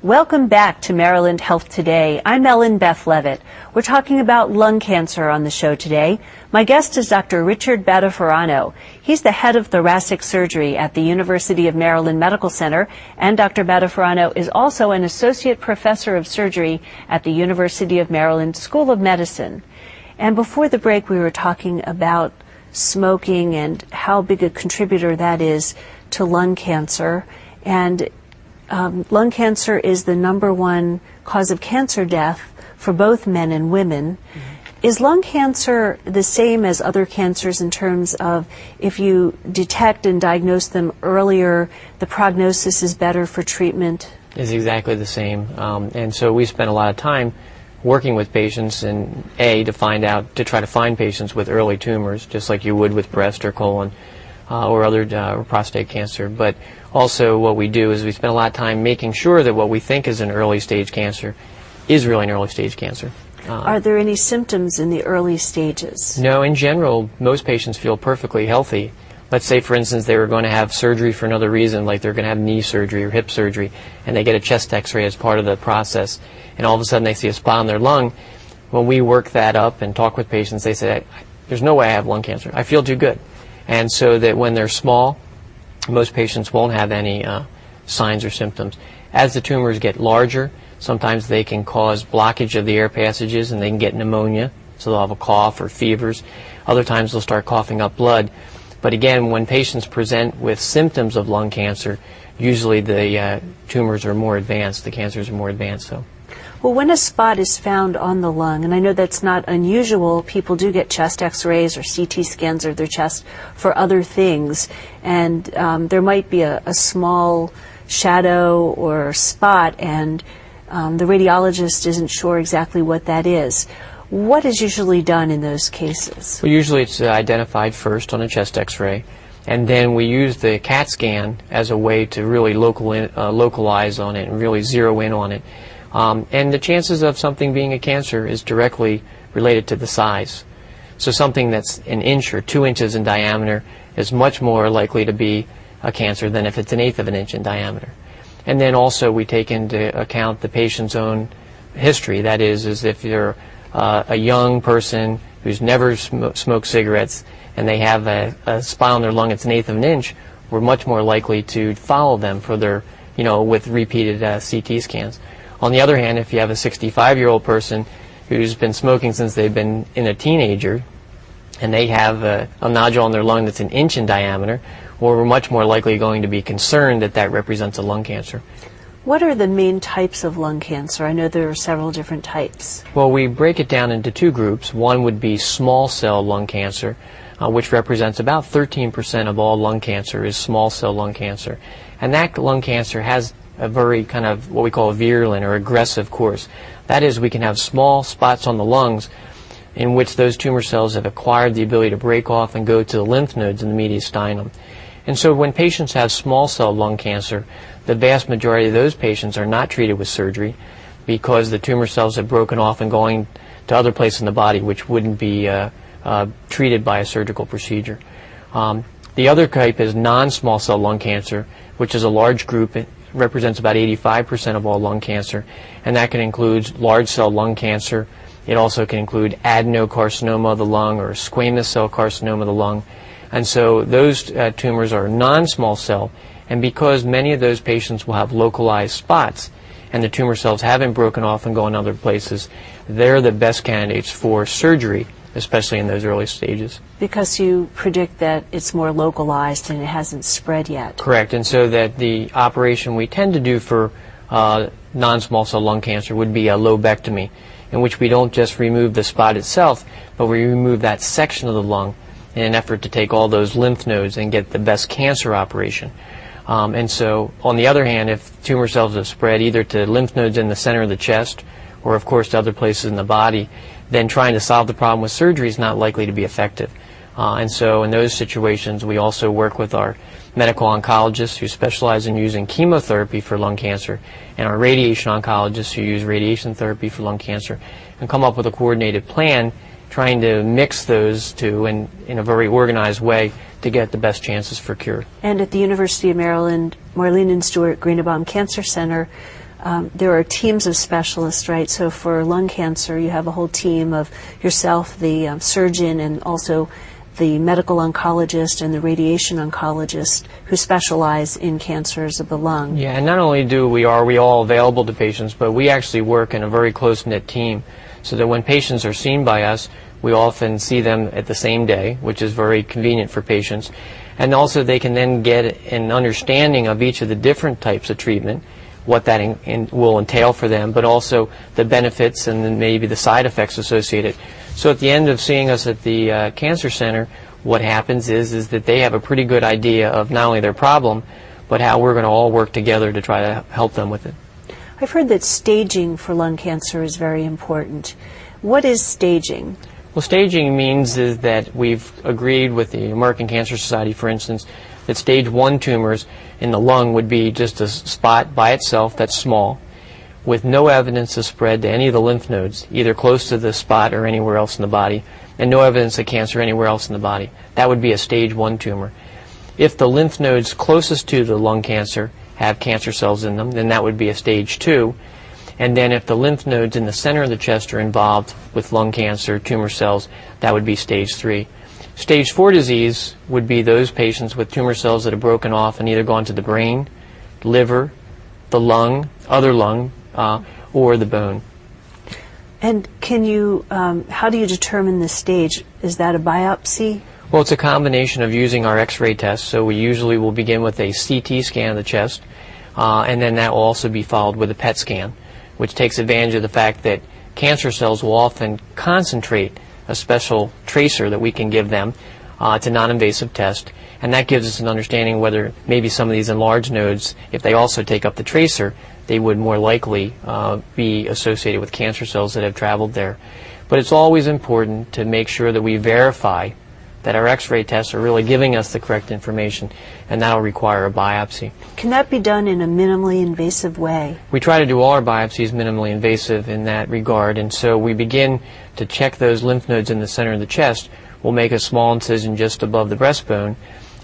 Welcome back to Maryland Health Today. I'm Ellen Beth Levitt. We're talking about lung cancer on the show today. My guest is Dr. Richard Badaforano. He's the head of thoracic surgery at the University of Maryland Medical Center, and Dr. Badaforano is also an associate professor of surgery at the University of Maryland School of Medicine. And before the break, we were talking about smoking and how big a contributor that is to lung cancer. And lung cancer is the #1 cause of cancer death for both men and women. Is lung cancer the same as other cancers in terms of if you detect and diagnose them earlier, the prognosis is better for treatment? It's exactly the same. And so we spend a lot of time working with patients and to try to find patients with early tumors, just like you would with breast or colon or other prostate cancer. But also what we do is we spend a lot of time making sure that what we think is an early stage cancer is really an early stage cancer. Are there any symptoms in the early stages? No, in general, most patients feel perfectly healthy. Let's say, for instance, they were going to have surgery for another reason, like they're going to have knee surgery or hip surgery, and they get a chest x-ray as part of the process, and all of a sudden they see a spot on their lung. When we work that up and talk with patients, they say, there's no way I have lung cancer. I feel too good. And so that when they're small, most patients won't have any signs or symptoms. As the tumors get larger, sometimes they can cause blockage of the air passages and they can get pneumonia, so they'll have a cough or fevers. Other times they'll start coughing up blood. But again, when patients present with symptoms of lung cancer, usually the tumors are more advanced, the cancers are more advanced. Well, when a spot is found on the lung, and I know that's not unusual, people do get chest x-rays or CT scans of their chest for other things, and there might be a small shadow or spot, and the radiologist isn't sure exactly what that is. What is usually done in those cases? Well, usually it's identified first on a chest x-ray, and then we use the CAT scan as a way to really localize on it and really zero in on it. And the chances of something being a cancer is directly related to the size. So something that's an inch or 2 inches in diameter is much more likely to be a cancer than if it's 1/8 of an inch in diameter. And then also we take into account the patient's own history. That is if you're a young person who's never smoked cigarettes and they have a spot on their lung that's 1/8 of an inch, we're much more likely to follow them for their, with repeated CT scans. On the other hand, if you have a 65-year-old person who's been smoking since they've been a teenager and they have a nodule on their lung that's 1 inch in diameter, well, we're much more likely going to be concerned that that represents a lung cancer. What are the main types of lung cancer? I know there are several different types. Well, we break it down into 2 groups. One would be small cell lung cancer, which represents about 13% of all lung cancer is small cell lung cancer. And that lung cancer has a very kind of what we call a virulent or aggressive course. That is, we can have small spots on the lungs in which those tumor cells have acquired the ability to break off and go to the lymph nodes in the mediastinum. And so when patients have small cell lung cancer, the vast majority of those patients are not treated with surgery because the tumor cells have broken off and going to other places in the body which wouldn't be treated by a surgical procedure. The other type is non-small cell lung cancer, which is a large group. It represents about 85% of all lung cancer, and that can include large cell lung cancer. It also can include adenocarcinoma of the lung or squamous cell carcinoma of the lung. And so those tumors are non-small cell, and because many of those patients will have localized spots and the tumor cells haven't broken off and gone other places, they're the best candidates for surgery, especially in those early stages. Because you predict that it's more localized and it hasn't spread yet. Correct, and so that the operation we tend to do for non-small cell lung cancer would be a lobectomy, in which we don't just remove the spot itself, but we remove that section of the lung in an effort to take all those lymph nodes and get the best cancer operation. And so, on the other hand, if tumor cells have spread either to lymph nodes in the center of the chest or, of course, to other places in the body, then trying to solve the problem with surgery is not likely to be effective. And so in those situations, we also work with our medical oncologists who specialize in using chemotherapy for lung cancer and our radiation oncologists who use radiation therapy for lung cancer and come up with a coordinated plan trying to mix those two in a very organized way to get the best chances for cure. And at the University of Maryland, Marlene and Stuart Greenebaum Cancer Center, there are teams of specialists, right? So for lung cancer, you have a whole team of yourself, the surgeon, and also the medical oncologist and the radiation oncologist who specialize in cancers of the lung. Yeah, and not only are we all available to patients, but we actually work in a very close-knit team, so that when patients are seen by us, we often see them at the same day, which is very convenient for patients. And also they can then get an understanding of each of the different types of treatment, what that will entail for them, but also the benefits and then maybe the side effects associated. So at the end of seeing us at the cancer center, what happens is that they have a pretty good idea of not only their problem, but how we're going to all work together to try to help them with it. I've heard that staging for lung cancer is very important. What is staging? Well, staging means is that we've agreed with the American Cancer Society, for instance, that stage 1 tumors in the lung would be just a spot by itself that's small, with no evidence of spread to any of the lymph nodes, either close to the spot or anywhere else in the body, and no evidence of cancer anywhere else in the body. That would be a stage 1 tumor. If the lymph nodes closest to the lung cancer have cancer cells in them, then that would be a stage 2. And then if the lymph nodes in the center of the chest are involved with lung cancer tumor cells, that would be stage 3. Stage 4 disease would be those patients with tumor cells that have broken off and either gone to the brain, liver, the lung, other lung, or the bone. And can you, how do you determine the stage? Is that a biopsy? Well, it's a combination of using our X-ray tests. So we usually will begin with a CT scan of the chest, and then that will also be followed with a PET scan, which takes advantage of the fact that cancer cells will often concentrate a special tracer that we can give them. It's a non-invasive test, and that gives us an understanding whether maybe some of these enlarged nodes, if they also take up the tracer, they would more likely be associated with cancer cells that have traveled there. But it's always important to make sure that we verify that our X-ray tests are really giving us the correct information, and that will require a biopsy. Can that be done in a minimally invasive way? We try to do all our biopsies minimally invasive in that regard, and so we begin to check those lymph nodes in the center of the chest. We'll make a small incision just above the breastbone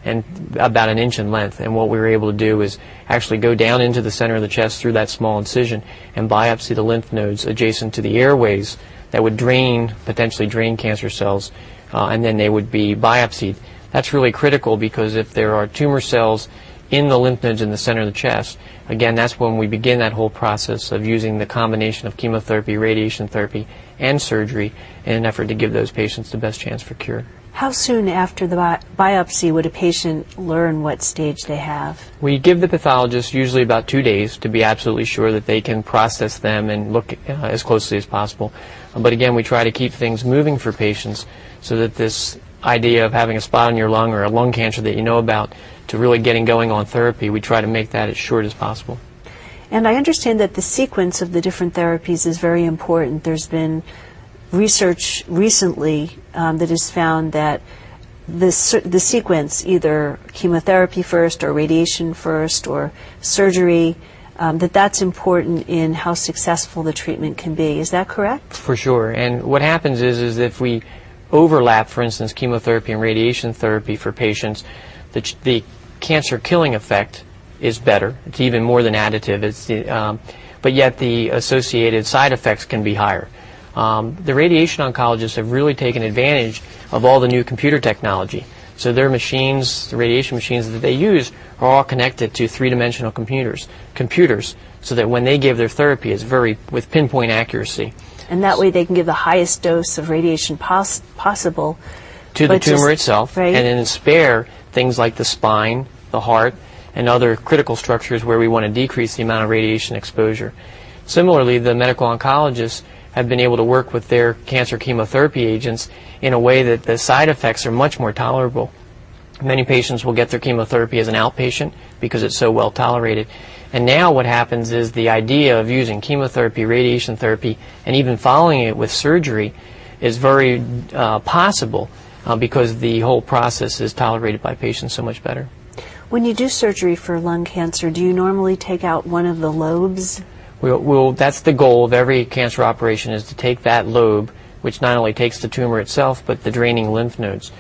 and about 1 inch in length, and what we were able to do is actually go down into the center of the chest through that small incision and biopsy the lymph nodes adjacent to the airways that would potentially drain cancer cells, and then they would be biopsied. That's really critical because if there are tumor cells in the lymph nodes in the center of the chest, again, that's when we begin that whole process of using the combination of chemotherapy, radiation therapy, and surgery in an effort to give those patients the best chance for cure. How soon after the biopsy would a patient learn what stage they have? We give the pathologist usually about 2 days to be absolutely sure that they can process them and look as closely as possible. But again, we try to keep things moving for patients so that this idea of having a spot on your lung or a lung cancer that you know about to really getting going on therapy, we try to make that as short as possible. And I understand that the sequence of the different therapies is very important. There's been research recently that has found that the sequence, either chemotherapy first or radiation first or surgery, that's important in how successful the treatment can be. Is that correct? For sure. And what happens is if we overlap, for instance, chemotherapy and radiation therapy for patients, the cancer killing effect is better. It's even more than additive. But yet the associated side effects can be higher. The radiation oncologists have really taken advantage of all the new computer technology. So their machines, the radiation machines that they use, are all connected to three-dimensional computers, so that when they give their therapy, it's with pinpoint accuracy. And that way they can give the highest dose of radiation possible to the tumor itself, right? And then spare things like the spine, the heart, and other critical structures where we want to decrease the amount of radiation exposure. Similarly, the medical oncologists have been able to work with their cancer chemotherapy agents in a way that the side effects are much more tolerable. Many patients will get their chemotherapy as an outpatient because it's so well tolerated. And now what happens is the idea of using chemotherapy, radiation therapy, and even following it with surgery is very possible because the whole process is tolerated by patients so much better. When you do surgery for lung cancer, do you normally take out one of the lobes? That's the goal of every cancer operation, is to take that lobe, which not only takes the tumor itself, but the draining lymph nodes.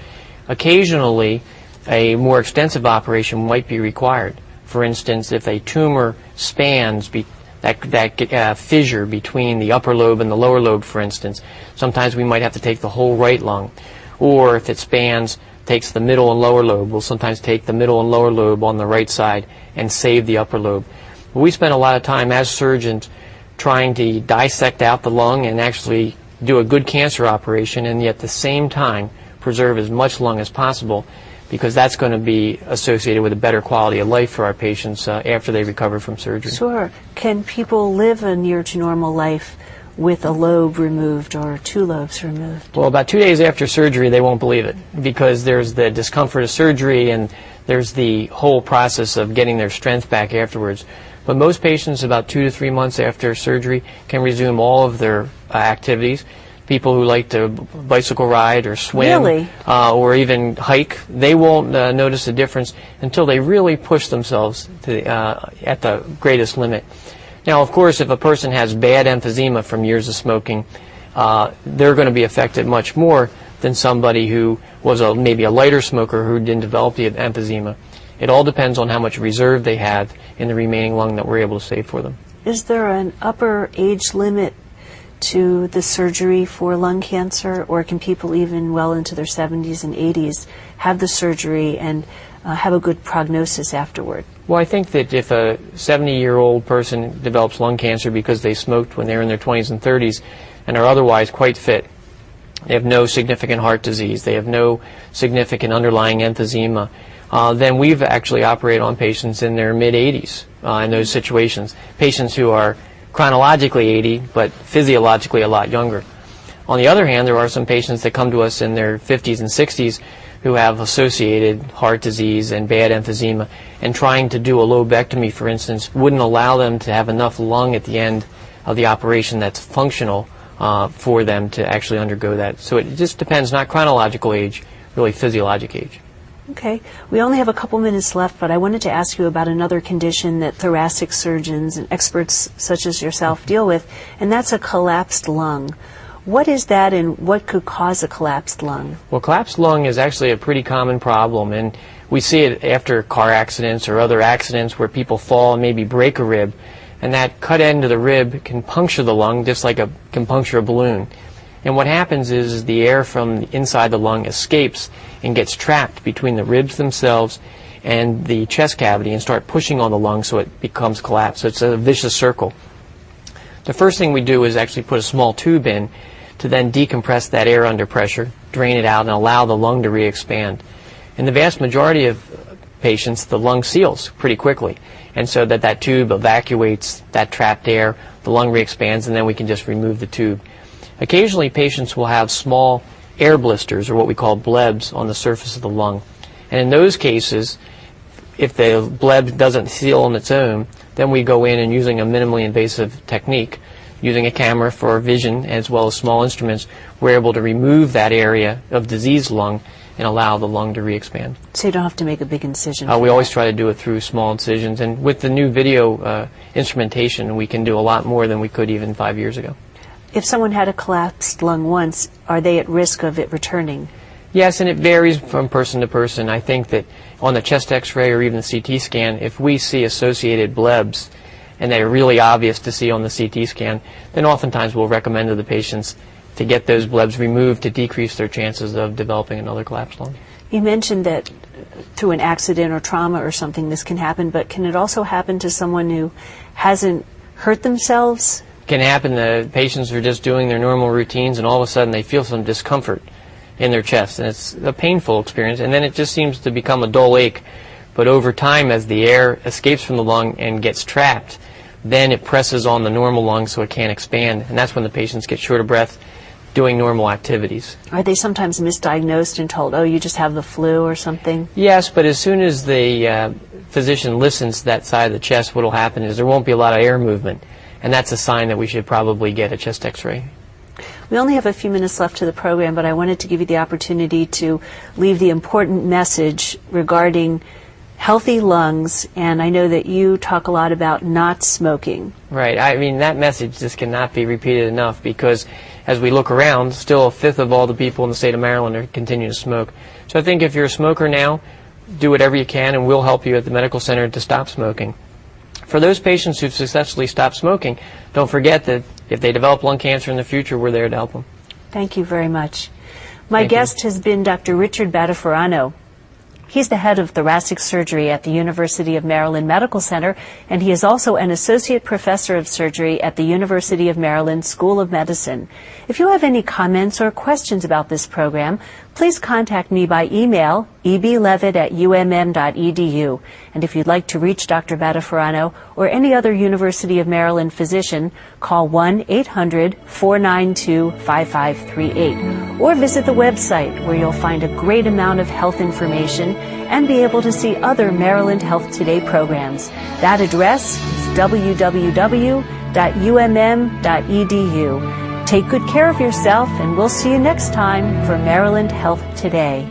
Occasionally, a more extensive operation might be required. For instance, if a tumor spans that fissure between the upper lobe and the lower lobe, for instance. Sometimes we might have to take the whole right lung. Or if it spans, takes the middle and lower lobe, we'll sometimes take the middle and lower lobe on the right side and save the upper lobe. But we spend a lot of time as surgeons trying to dissect out the lung and actually do a good cancer operation, and yet at the same time preserve as much lung as possible, because that's going to be associated with a better quality of life for our patients after they recover from surgery. Sure. Can people live a near to normal life with a lobe removed or 2 lobes removed? Well, about 2 days after surgery, they won't believe it, because there's the discomfort of surgery and there's the whole process of getting their strength back afterwards. But most patients, about 2 to 3 months after surgery, can resume all of their activities. People who like to bicycle ride or swim, really? Or even hike, they won't notice a difference until they really push themselves to, at the greatest limit. Now, of course, if a person has bad emphysema from years of smoking, they're going to be affected much more than somebody who was maybe a lighter smoker who didn't develop the emphysema. It all depends on how much reserve they have in the remaining lung that we're able to save for them. Is there an upper age limit to the surgery for lung cancer, or can people even well into their 70s and 80s have the surgery and have a good prognosis afterward? Well, I think that if a 70-year-old person develops lung cancer because they smoked when they were in their 20s and 30s and are otherwise quite fit, they have no significant heart disease, they have no significant underlying emphysema, then we've actually operated on patients in their mid-80s in those situations, patients who are chronologically 80 but physiologically a lot younger. On the other hand, there are some patients that come to us in their 50s and 60s who have associated heart disease and bad emphysema, and trying to do a lobectomy, for instance, wouldn't allow them to have enough lung at the end of the operation that's functional for them to actually undergo that. So it just depends, not chronological age, really physiologic age. Okay. We only have a couple minutes left, but I wanted to ask you about another condition that thoracic surgeons and experts such as yourself deal with, and that's a collapsed lung. What is that, and what could cause a collapsed lung? Well, collapsed lung is actually a pretty common problem, and we see it after car accidents or other accidents where people fall and maybe break a rib, and that cut end of the rib can puncture the lung just like it can puncture a balloon. And what happens is the air from inside the lung escapes and gets trapped between the ribs themselves and the chest cavity and start pushing on the lung, so it becomes collapsed. So it's a vicious circle. The first thing we do is actually put a small tube in to then decompress that air under pressure, drain it out, and allow the lung to re-expand. In the vast majority of patients, the lung seals pretty quickly, and so that tube evacuates that trapped air, the lung re-expands, and then we can just remove the tube. Occasionally, patients will have small air blisters, or what we call blebs, on the surface of the lung. And in those cases, if the bleb doesn't seal on its own, then we go in and, using a minimally invasive technique, using a camera for vision as well as small instruments, we're able to remove that area of diseased lung and allow the lung to re-expand. So you don't have to make a big incision? We always try to do it through small incisions, and with the new video instrumentation, we can do a lot more than we could even 5 years ago. If someone had a collapsed lung once, are they at risk of it returning? Yes, and it varies from person to person. I think that on the chest x-ray or even the CT scan, if we see associated blebs, and they're really obvious to see on the CT scan, then oftentimes we'll recommend to the patients to get those blebs removed to decrease their chances of developing another collapsed lung. You mentioned that through an accident or trauma or something this can happen, but can it also happen to someone who hasn't hurt themselves? Can happen. The patients are just doing their normal routines, and all of a sudden they feel some discomfort in their chest, and it's a painful experience, and then it just seems to become a dull ache. But over time, as the air escapes from the lung and gets trapped, then it presses on the normal lung so it can't expand, and that's when the patients get short of breath doing normal activities. Are they sometimes misdiagnosed and told, oh, you just have the flu or something? Yes, but as soon as the physician listens to that side of the chest, what will happen is there won't be a lot of air movement. And that's a sign that we should probably get a chest x-ray. We only have a few minutes left to the program, but I wanted to give you the opportunity to leave the important message regarding healthy lungs, and I know that you talk a lot about not smoking. Right. I mean, that message just cannot be repeated enough, because as we look around, still a fifth of all the people in the state of Maryland are continuing to smoke. So I think if you're a smoker now, do whatever you can, and we'll help you at the medical center to stop smoking. For those patients who've successfully stopped smoking, don't forget that if they develop lung cancer in the future, we're there to help them. Thank you very much. My Thank you. guest has been Dr. Richard Badaforano. He's the head of thoracic surgery at the University of Maryland Medical Center, and he is also an associate professor of surgery at the University of Maryland School of Medicine. If you have any comments or questions about this program, please contact me by email, eblevitt@umm.edu. And if you'd like to reach Dr. Badaforano or any other University of Maryland physician, call 1-800-492-5538 or visit the website where you'll find a great amount of health information and be able to see other Maryland Health Today programs. That address is www.umm.edu. Take good care of yourself, and we'll see you next time for Maryland Health Today.